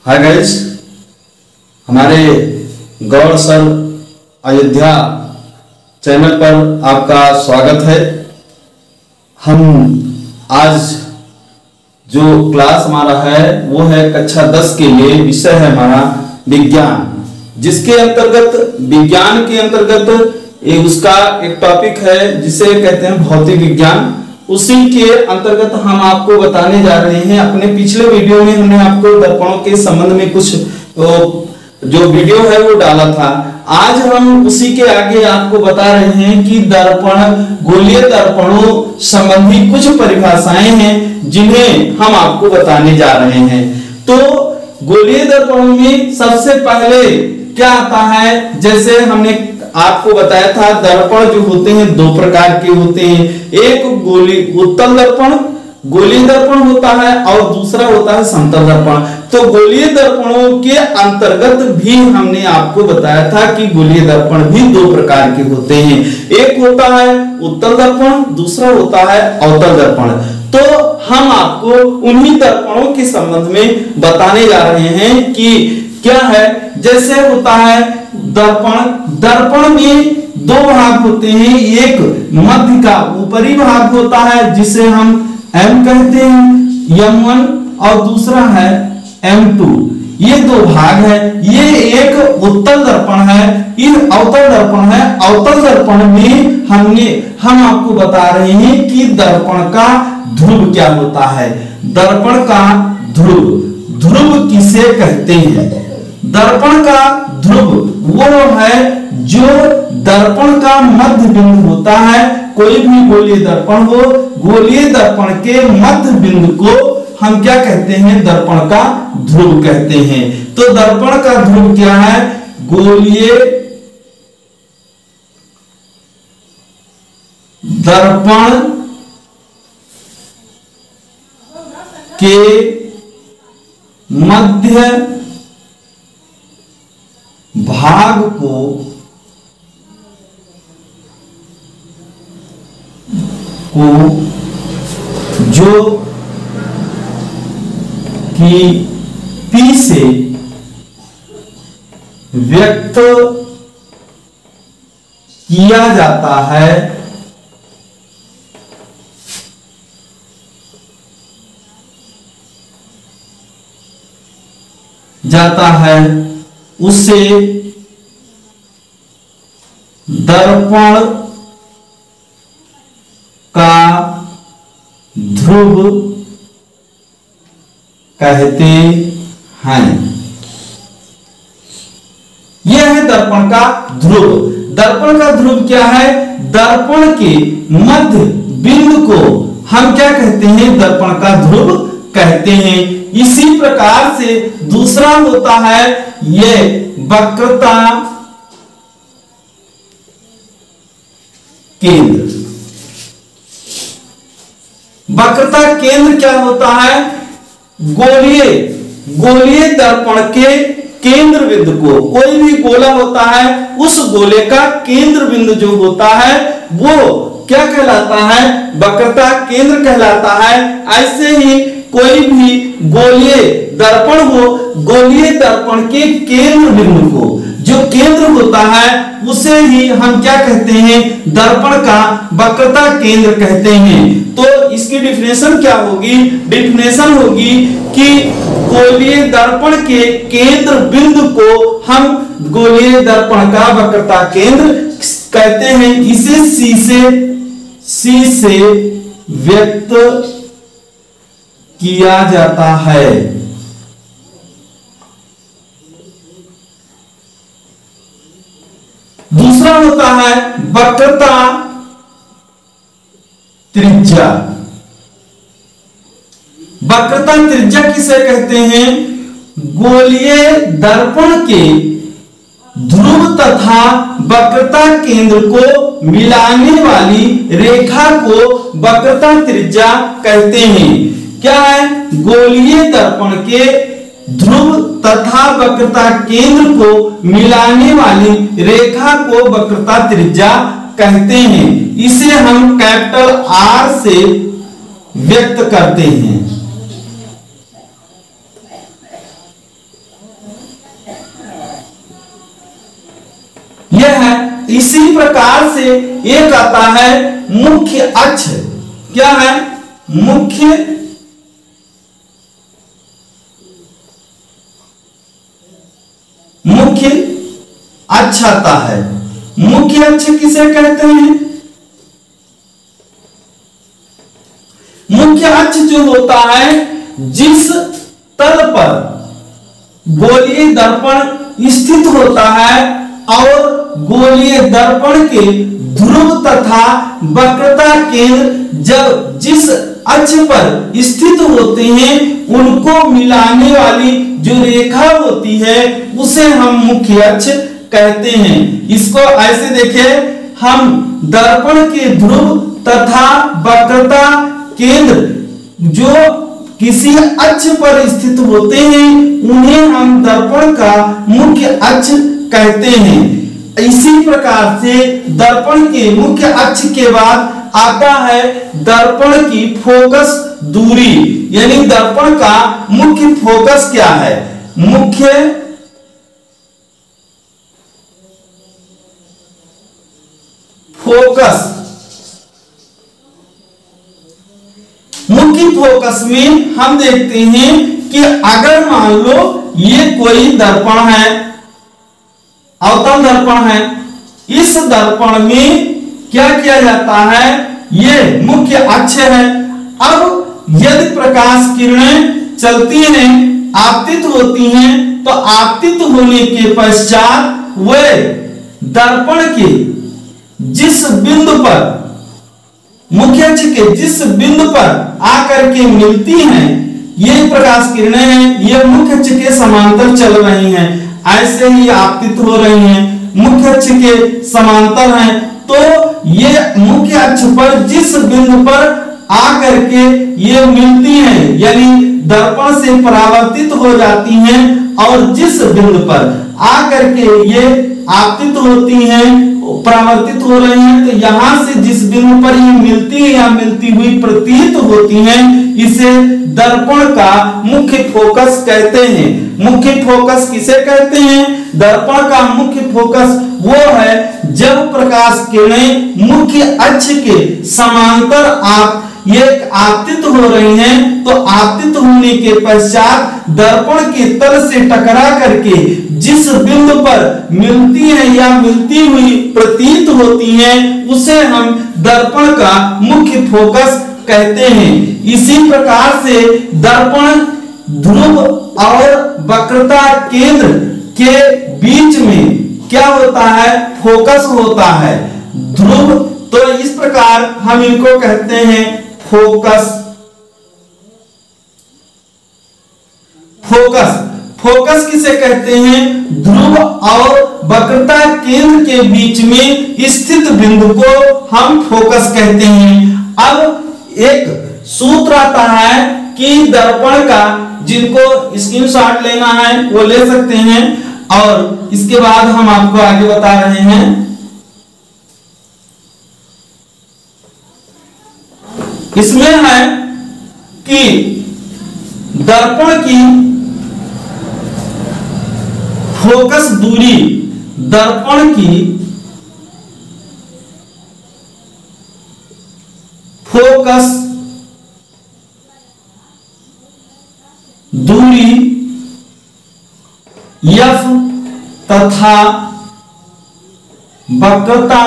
Hi guys, हमारे गौर sir Ayodhya channel पर आपका स्वागत है। हम आज जो क्लास हमारा है वो है कक्षा 10 के लिए। विषय है हमारा विज्ञान, जिसके अंतर्गत विज्ञान के अंतर्गत उसका एक टॉपिक है जिसे कहते हैं भौतिक विज्ञान। उसी के अंतर्गत हम आपको बताने जा रहे हैं। अपने पिछले वीडियो में हमने आपको दर्पणों के संबंध में कुछ जो वीडियो है वो डाला था। आज हम उसी के आगे आपको बता रहे हैं कि दर्पण, गोलीय दर्पणों संबंधी कुछ परिभाषाएं हैं जिन्हें हम आपको बताने जा रहे हैं। तो गोलीय दर्पणों में सबसे पहले क्या आता है, जैसे हमने आपको बताया था दर्पण जो होते हैं दो प्रकार के होते हैं। एक उत्तल दर्पण गोलीय दर्पण होता है और दूसरा होता है समतल दर्पण। तो गोलीय दर्पणों के अंतर्गत भी हमने आपको बताया था कि गोलीय दर्पण भी दो प्रकार के होते हैं। एक होता है उत्तल दर्पण, दूसरा होता है अवतल दर्पण। तो हम आपको उन्हीं दर्पणों के संबंध में बताने जा रहे हैं कि क्या है। जैसे होता है दर्पण में दो भाग होते हैं। एक मध्य का ऊपरी भाग होता है जिसे हम M कहते हैं, M1, और दूसरा है M2। ये दो भाग है। ये एक उत्तल दर्पण है, ये अवतल दर्पण है। अवतल दर्पण में हम आपको बता रहे हैं कि दर्पण का ध्रुव क्या होता है। दर्पण का ध्रुव किसे कहते हैं? दर्पण का ध्रुव वो है जो दर्पण का मध्य बिंदु होता है। कोई भी गोलीय दर्पण हो, गोलीय दर्पण के मध्य बिंदु को हम क्या कहते हैं? दर्पण का ध्रुव कहते हैं। तो दर्पण का ध्रुव क्या है? गोलीय दर्पण के मध्य भाग को जो कि P से व्यक्त किया जाता है, उसे दर्पण का ध्रुव कहते हैं। यह है दर्पण का ध्रुव। दर्पण का ध्रुव क्या है? दर्पण के मध्य बिंदु को हम क्या कहते हैं? दर्पण का ध्रुव कहते हैं। इसी प्रकार से दूसरा होता है ये वक्रता केंद्र। वक्रता केंद्र क्या होता है? गोलीय दर्पण के केंद्र बिंदु को, कोई भी गोला होता है उस गोले का केंद्र बिंदु जो होता है वो क्या कहलाता है? वक्रता केंद्र कहलाता है। ऐसे ही कोई भी गोलीय दर्पण हो, गोलीय दर्पण के केंद्र बिंदु को जो केंद्र होता है उसे ही हम क्या कहते हैं? दर्पण का वक्रता केंद्र कहते हैं। तो इसकी डेफिनेशन क्या होगी? डेफिनेशन होगी कि गोलीय दर्पण के केंद्र बिंदु को हम गोलीय दर्पण का वक्रता केंद्र कहते हैं। इसे C से व्यक्त किया जाता है। दूसरा होता है वक्रता त्रिज्या। वक्रता त्रिज्या किसे कहते हैं? गोलीय दर्पण के ध्रुव तथा वक्रता केंद्र को मिलाने वाली रेखा को वक्रता त्रिज्या कहते हैं। क्या है? गोलीय दर्पण के ध्रुव तथा वक्रता केंद्र को मिलाने वाली रेखा को वक्रता त्रिज्या कहते हैं। इसे हम कैपिटल R से व्यक्त करते हैं। इसी प्रकार से एक आता है मुख्य अक्ष। क्या है? मुख्य अक्ष आता है। मुख्य अक्ष किसे कहते हैं? मुख्य अक्ष जो होता है जिस तल पर गोलीय दर्पण स्थित होता है और गोलीय दर्पण के ध्रुव तथा वक्रता केंद्र जब जिस अक्ष पर स्थित होते हैं उनको मिलाने वाली जो रेखा होती है उसे हम मुख्य अक्ष कहते हैं। इसको ऐसे देखें, हम दर्पण के ध्रुव तथा वक्रता केंद्र जो किसी अक्ष पर स्थित होते हैं उन्हें हम दर्पण का मुख्य अक्ष कहते हैं। इसी प्रकार से दर्पण के मुख्य अक्ष के बाद आता है दर्पण की फोकस दूरी, यानी दर्पण का मुख्य फोकस क्या है? मुख्य फोकस। मुख्य फोकस में हम देखते हैं कि अगर मान लो ये कोई दर्पण है, अवतल दर्पण है, इस दर्पण में क्या किया जाता है? ये मुख्य अक्ष है। अब यदि प्रकाश किरणें चलती हैं, आपतित होती हैं, तो आपतित होने के पश्चात वे दर्पण के जिस बिंदु पर, मुख्य अक्ष के जिस बिंदु पर आकर के मिलती हैं, ये प्रकाश किरणें हैं, ये मुख्य अक्ष के समांतर चल रही हैं, ऐसे ही आपतित हो रही हैं, मुख्य अक्ष के समांतर हैं। तो ये मुख्य अक्ष पर जिस बिंदु पर आकर के ये मिलती हैं, यानी दर्पण से परावर्तित हो जाती हैं और जिस बिंदु पर आकर के ये आपतित होती हैं, परावर्तित हो रही हैं, तो यहां से जिस बिंदु पर ये मिलती है या मिलती हुई प्रतीत होती हैं, इसे दर्पण का मुख्य फोकस कहते हैं। मुख्य फोकस किसे कहते हैं? दर्पण का मुख्य फोकस वो है जब प्रकाश किरणें मुख्य अक्ष के समांतर ये आपतित हो रही हैं, तो आपतित होने के पश्चात दर्पण के तल से टकरा करके जिस बिंदु पर मिलती है या मिलती हुई प्रतीत होती हैं, उसे हम दर्पण का मुख्य फोकस कहते हैं। इसी प्रकार से दर्पण ध्रुव और वक्रता केंद्र के बीच में क्या होता है? फोकस होता है। ध्रुव, तो इस प्रकार हम इनको कहते हैं फोकस। फोकस किसे कहते हैं? ध्रुव और वक्रता केंद्र के बीच में स्थित बिंदु को हम फोकस कहते हैं। अब एक सूत्र आता है कि दर्पण का, जिनको स्क्रीनशॉट लेना है वो ले सकते हैं, और इसके बाद हम आपको आगे बता रहे हैं। इसमें है कि दर्पण की फोकस दूरी, दर्पण की फोकस दूरी F तथा वक्रता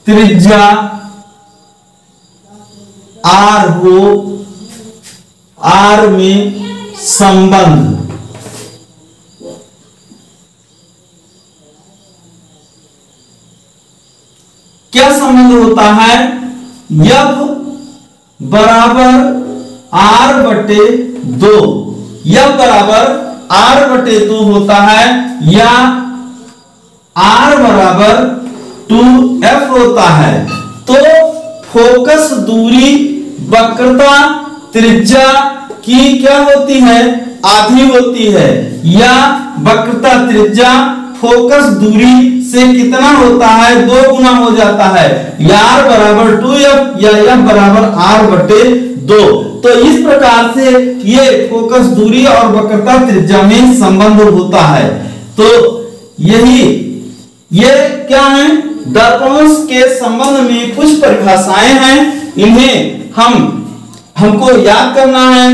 त्रिज्या R हो, R में संबंध। क्या संबंध होता है? F बराबर R/2, F बराबर R/2 होता है, या R बराबर 2F होता है। तो फोकस दूरी वक्रता त्रिज्या की क्या होती है? आधी होती है, या वक्रता त्रिज्या फोकस दूरी से कितना होता है? 2 गुना हो जाता है, या R बराबर 2F या F बराबर R/2। तो इस प्रकार से ये फोकस दूरी और वक्रता त्रिज्या में संबंध होता है। तो यही ये क्या है? दर्पणों के संबंध में कुछ परिभाषाएं हैं, इन्हें हमको याद करना है।